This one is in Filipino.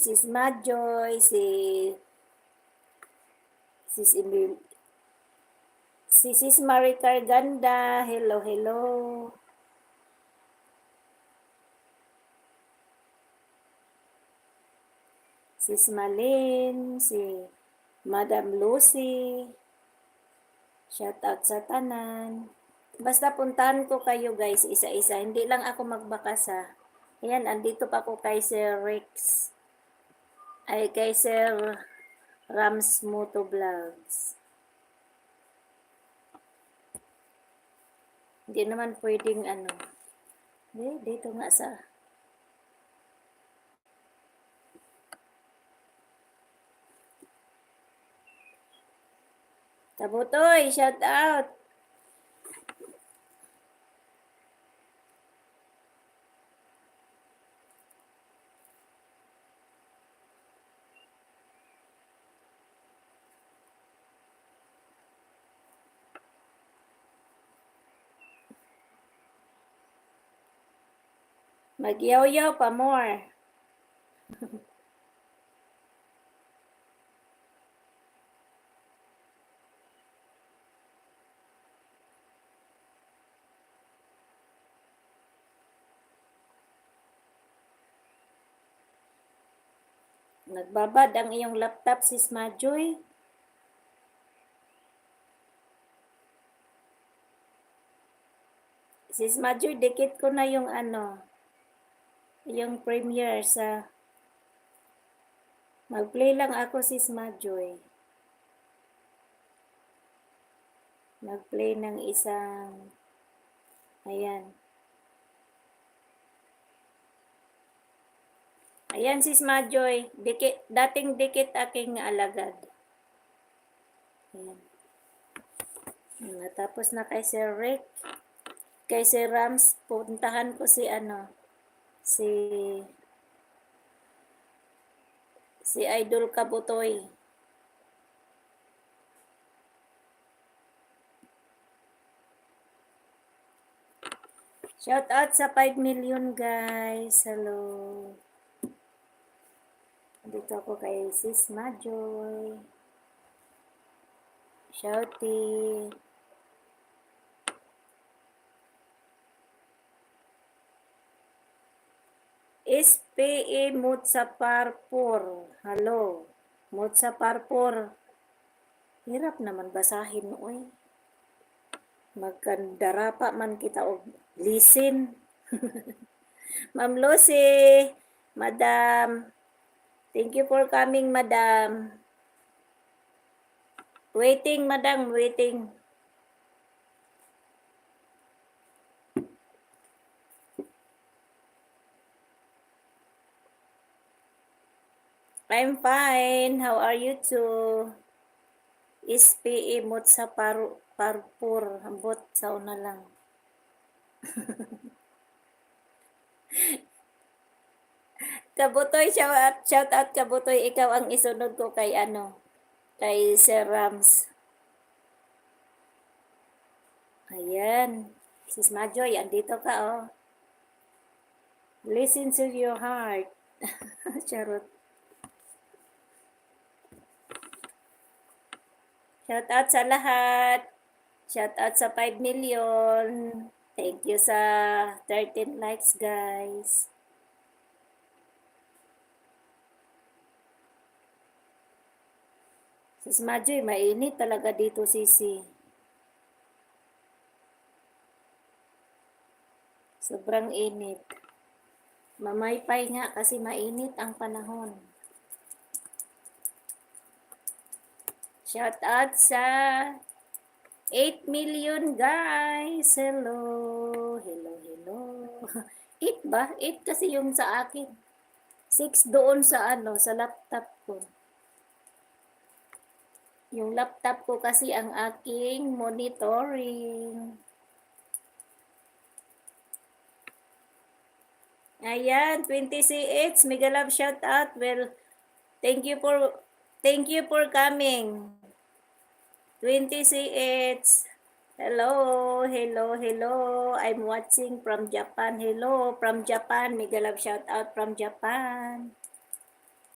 Sis Madjoy, Sis Emil, si Sis Maricar Ganda, hello, hello. Sis Malin, si Madam Lucy, shout out sa tanan. Basta puntahan ko kayo guys, isa-isa. Hindi lang ako magbakas ha. Ayan, andito pa ako kay Sir Rex. Ay, kay Sir Rams Moto Vlogs. Hindi naman pwedeng ano. Dito nga sa... Tabutoy, shout out! Magyaw-yaw pa more. Nagbabad ang iyong laptop, Sis Majoy. Sis Majoy, dikit ko na yung ano, yung premiere sa... Mag-play lang ako, Sis Majoy. Mag-play ng isang... Ayan. Ayan, Sis Majoy. Dating dikit aking alagad. Ayan. Natapos na kay Sir Rick. Kay Sir Rams, puntahan ko si ano, si Idol Kabutoy. Shout out sa 5 million guys. Hello. Dito ako kay Sis Majoy. Shouty. SPE Mutsa Parpor. Hello. Mutsa Parpor. Hirap naman basahin, oy. Magkandara pa man kita og listen. Ma'am Lucy, Madam. Thank you for coming, Madam. Waiting, Madam, waiting. I'm fine. How are you too? SPE Mutsa Parpur. Hambot sa una lang. Kabutoy, shout out Kabutoy. Ikaw ang isunod ko kay ano, kay Sir Rams. Ayan. Sis Majoy, andito ka oh. Listen to your heart. Charot. Shout out sa lahat. Shout out sa 5 million. Thank you sa 13 likes guys. Sis Majoy, mainit talaga dito, sisi. Sobrang init. Mamaypay nga kasi mainit ang panahon. Shout out sa 8 million guys. Hello. Hello, hello. 8 ba? 8 kasi yung sa akin. 6 doon sa ano, sa laptop ko. Yung laptop ko kasi ang aking monitoring. Ayan, 20CH, mega love shout out. Well, thank you for coming. 20CH. Hello, hello, hello. I'm watching from Japan. Hello, from Japan. Mega love shout out from Japan.